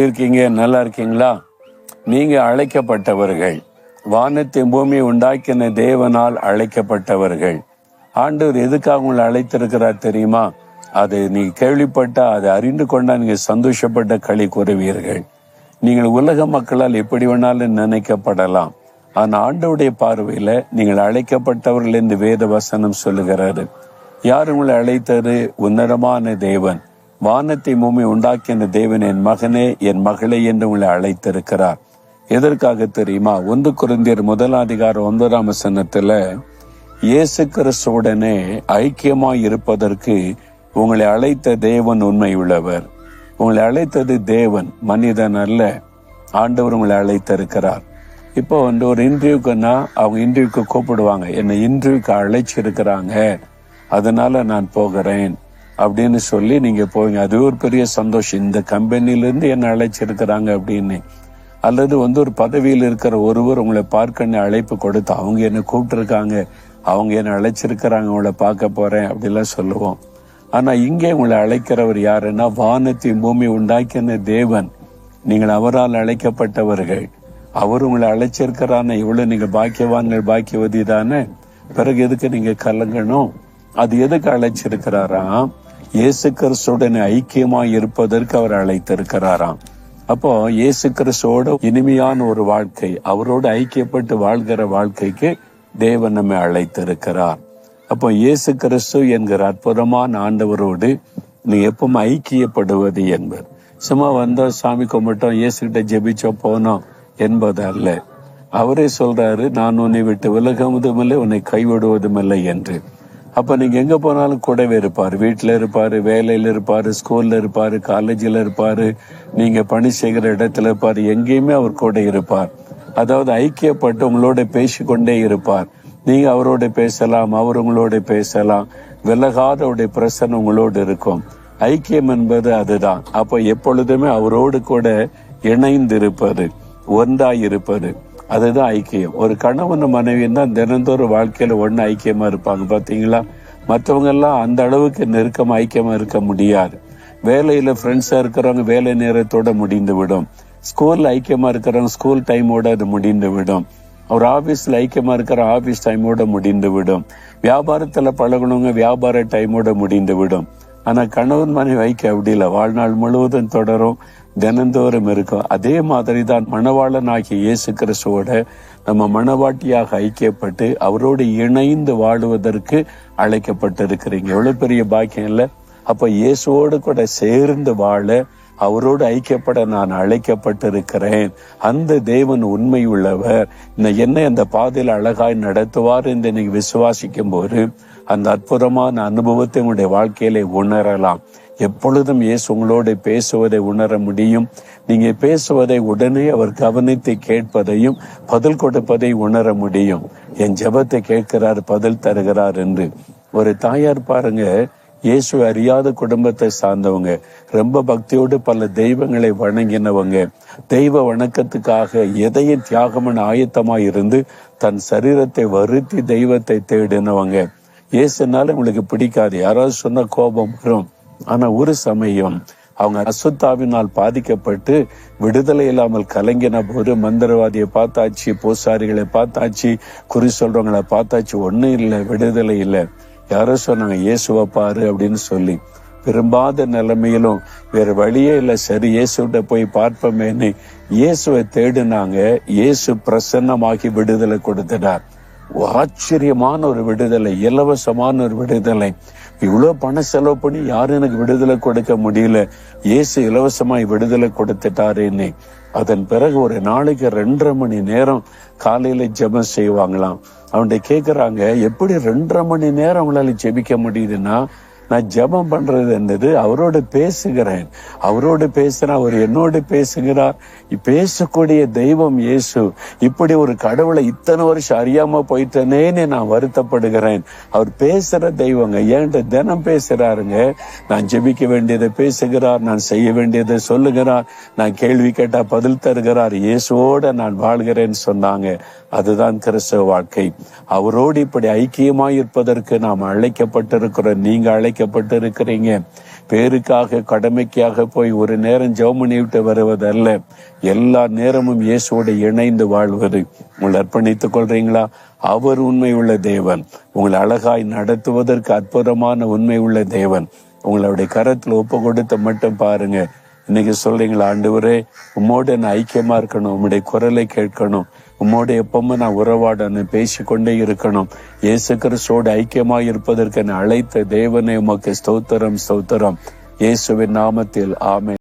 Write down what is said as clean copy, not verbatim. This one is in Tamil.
இருக்கீங்க? நல்லா இருக்கீங்களா? நீங்க அழைக்கப்பட்டவர்கள், வானத்தின் பூமியை உண்டாக்கின தேவனால் அழைக்கப்பட்டவர்கள். ஆண்டவர் எதுக்காக உங்களை அழைத்திருக்கிறார் தெரியுமா? அதை நீங்க கேள்விப்பட்டா, அதை அறிந்து கொண்டா நீங்க சந்தோஷப்பட்ட களி கூறுவீர்கள். நீங்கள் உலக மக்களால் எப்படி வேணாலும் நினைக்கப்படலாம். ஆனா ஆண்டவருடைய பார்வையில நீங்கள் அழைக்கப்பட்டவர்கள் என்று வேத வசனம் சொல்லுகிறாரு. யார் உங்களை அழைத்தது? உன்னதமான தேவன், வானத்தை பூமி உண்டாக்கின தேவன் என் மகனே என் மகளே என்று உங்களை அழைத்திருக்கிறார். எதற்காக தெரியுமா? 1 கொரிந்தியர் 1:9 இயேசு கிறிஸ்துவுடனே ஐக்கியமாய் இருப்பதற்கு உங்களை அழைத்த தேவன் உண்மை உள்ளவர். உங்களை அழைத்தது தேவன், மனிதன் அல்ல. ஆண்டவர் உங்களை அழைத்திருக்கிறார். இப்போ ஒரு இன்டர்வியூக்குன்னா அவங்க இன்டர்வியூக்கு கூப்பிடுவாங்க, என்னை இன்டர்வியூக்கு அழைச்சிருக்கிறாங்க, அதனால நான் போகிறேன் அப்படின்னு சொல்லி நீங்க போவீங்க. அது ஒரு பெரிய சந்தோஷம், இந்த கம்பெனிலிருந்து என்னை அழைச்சிருக்கிறாங்க அப்படின்னு. அல்லது ஒரு பதவியில் இருக்கிற ஒருவர் உங்களை பார்க்க அழைப்பு கொடுத்து, அவங்க என்னை கூப்பிட்டு இருக்காங்க, அவங்க என்னை அழைச்சிருக்கிறாங்க, உங்களை பார்க்க போறேன் அப்படிலாம் சொல்லுவோம். ஆனா இங்கே உங்களை அழைக்கிறவர் யாருன்னா, வானத்தின் பூமி உண்டாக்கின தேவன். நீங்கள் அவரால் அழைக்கப்பட்டவர்கள். அவர் உங்களை அழைச்சிருக்கிறான, இவ்வளவு நீங்க பாக்கியவான்கள், பாக்கியவதி தானே. பிறகு எதுக்கு நீங்க கலங்கணும்? அது எதுக்கு அழைச்சிருக்கிறாராம்? இயேசு கிறிஸ்துவுடன் ஐக்கியமாய் இருப்பதற்கு அவர் அழைத்திருக்கிறாராம். அப்போ இயேசு கிறிஸ்துவோட இனிமையான ஒரு வாழ்க்கை, அவரோடு ஐக்கியப்பட்டு வாழ்கிற வாழ்க்கைக்கு தேவன் நம்மை அழைத்திருக்கிறார். அப்போ இயேசு கிறிஸ்து என்கிற அற்புதமான ஆண்டவரோடு நீ எப்பவும் ஐக்கியப்படுவது என்பது சும்மா வந்தோம், சாமி கும்பிட்டோம், இயேசு கிட்ட ஜெபிச்சோம் போனோம் என்பது அல்ல. அவரே சொல்றாரு, நான் உன்னை விட்டு விலகுவதும் இல்லை, உன்னை கைவிடுவதும் இல்லை என்று. அப்ப நீங்க எங்க போனாலும் கூடவே இருப்பாரு. வீட்டுல இருப்பாரு, வேலையில இருப்பாரு, ஸ்கூல்ல இருப்பாரு, காலேஜில் இருப்பாரு, நீங்க பணி செய்கிற இடத்துல இருப்பாரு, எங்கேயுமே அவர் கூட இருப்பார். அதாவது ஐக்கியப்பட்டு உங்களோட பேசிக்கொண்டே இருப்பார். நீங்க அவரோட பேசலாம், அவர் உங்களோட பேசலாம். விலகாதவருடைய பிரசன்னம் உங்களோடு இருக்கும். ஐக்கியம் என்பது அதுதான். அப்ப எப்பொழுதுமே அவரோடு கூட இணைந்திருப்பது, ஒன்றாயிருப்பது, அதுதான் ஐக்கியம். ஒரு கணவன் மனைவியும் தான் தினந்தோறும் வாழ்க்கையில ஒன்னு ஐக்கியமா இருப்பாங்க, பாத்தீங்களா? மற்றவங்க எல்லாம் அந்த அளவுக்கு நெருக்கமா ஐக்கியமா இருக்க முடியாது. வேலையில ஃப்ரெண்ட்ஸா இருக்கிறவங்க வேலை நேரத்தோட முடிந்து விடும். ஸ்கூல்ல ஐக்கியமா இருக்கிறவங்க ஸ்கூல் டைமோட அது முடிந்து விடும். ஒரு ஆபீஸ்ல ஐக்கியமா இருக்கிற ஆபீஸ் டைமோட முடிந்து விடும். வியாபாரத்துல பழகணுங்க வியாபார டைமோட முடிந்து விடும். ஆனா கணவன் மனைவி ஐக்கியம் அப்படி இல்லை, வாழ்நாள் முழுவதும் தொடரும், தினந்தோறும் இருக்கும். அதே மாதிரிதான் மணவாளன் ஆகிய இயேசு கிறிஸ்துவோட நம்ம மணவாட்டியாக ஐக்கியப்பட்டு அவரோடு இணைந்து வாழுவதற்கு அழைக்கப்பட்டிருக்கிறீங்க. எவ்வளவு பெரிய பாக்கியம் இல்ல? அப்ப இயேசுவோடு கூட சேர்ந்து வாழ, அவரோடு ஐக்கியப்பட நான் அழைக்கப்பட்டிருக்கிறேன். அந்த தேவன் உண்மை உள்ளவர், என்னை அந்த பாதையில் அழகாய் நடத்துவார் என்று நீங்க விசுவாசிக்கும் போது அந்த அற்புதமான அனுபவத்தை உங்களுடைய வாழ்க்கையில உணரலாம். எப்பொழுதும் இயேசு உங்களோட பேசுவதை உணர முடியும். நீங்க பேசுவதை உடனே அவர் கவனித்து கேட்பதையும் பதில் கொடுப்பதை உணர முடியும். என் ஜெபத்தை கேட்கிறார், பதில் தருகிறார் என்று. ஒரு தாயார் பாருங்க, இயேசு அறியாத குடும்பத்தை சார்ந்தவங்க, ரொம்ப பக்தியோடு பல தெய்வங்களை வணங்கினவங்க, தெய்வ வணக்கத்துக்காக எதையும் தியாகமன ஆயத்தமாய் இருந்து தன் சரீரத்தை வருத்தி தெய்வத்தை தேடினவங்க. இயேசுனால உங்களுக்கு பிடிக்காது, யாராவது சொன்ன கோபம் வரும். ஆனா ஒரு சமயம் அவங்க அசுத்தாவினால் பாதிக்கப்பட்டு விடுதலை இல்லாமல் கலங்கின போது மந்திரவாதியை பார்த்தாச்சு, பூசாரிகளை பார்த்தாச்சு, குறி சொல்றவங்களை பார்த்தாச்சு, ஒன்னும் இல்லை, விடுதலை இல்லை. யாரோ சொன்னாங்க இயேசுவை பாரு அப்படின்னு சொல்லி. விரும்பாத நிலைமையிலும் வேற வழியே இல்லை, சரி இயேசுகிட்ட போய் பார்ப்போமேன்னு இயேசுவை தேடினாங்க. இயேசு பிரசன்னமாகி விடுதலை கொடுத்துட்டார். ஆச்சரியமான ஒரு விடுதலை, இலவசமான ஒரு விடுதலை. இவ்வளவு பணம் செலவு பண்ணி யாரும் எனக்கு விடுதலை கொடுக்க முடியல, இயேசு இலவசமாய் விடுதலை கொடுத்துட்டாருன்னு. அதன் பிறகு ஒரு நாளைக்கு 2.5 மணி நேரம் காலையில ஜெபம் செய்வாங்களாம். அவன்கிட்ட கேக்குறாங்க, எப்படி 2.5 மணி நேரம் அவங்களால ஜெபிக்க முடியுதுன்னா, நான் ஜெபம் பண்றது என்னது, அவரோடு பேசுகிறேன், அவரோடு பேசுறேன், அவர் என்னோடு பேசுகிறார். பேசக்கூடிய தெய்வம் இயேசு. இப்படி ஒரு கடவுளை இத்தனை வருஷம் அறியாம போயிட்டேனேன்னு நான் வருத்தப்படுகிறேன். அவர் பேசுற தெய்வங்க, ஏன்ட்ட தினம் பேசுறாருங்க. நான் ஜெபிக்க வேண்டியதை பேசுகிறார், நான் செய்ய வேண்டியதை சொல்லுகிறார், நான் கேள்வி கேட்டா பதில் தருகிறார். இயேசுவோட நான் வாழ்கிறேன்னு சொன்னாங்க. அதுதான் கிறிஸ்தவ வாழ்க்கை. அவரோடு இப்படி ஐக்கியமாய் இருப்பதற்கு நாம் அழைக்கப்பட்டிருக்கிறோம். நீங்க அழைக்கப்பட்டிருக்கிறீங்க. பேருக்காக கடமைக்காக போய் ஒரு நேரம் ஜெபம் பண்ணிவிட்டு வருவதல்ல, எல்லா நேரமும் இயேசுவோடு இணைந்து வாழ்வது. உங்களை அர்ப்பணித்துக் கொள்றீங்களா? அவர் உண்மை உள்ள தேவன். உங்களை அழகாய் நடத்துவதற்கு அற்புதமான உண்மை உள்ள தேவன். உங்களுடைய கரத்துல ஒப்பு கொடுத்த மட்டும் பாருங்க. இன்னைக்கு சொல்றீங்களா, ஆண்டவரே உம்மோட நான் ஐக்கியமா இருக்கணும், உம்முடைய குரலை கேட்கணும், உம்மோட எப்பவுமே நான் உறவாடணும், பேசிக்கொண்டே இருக்கணும். இயேசு கிறிஸ்துவோடு ஐக்கியமா இருப்பதற்கு என்னை அழைத்த தேவனே உமக்கு ஸ்தோத்திரம், ஸ்தோத்திரம். இயேசுவின் நாமத்தில் ஆமென்.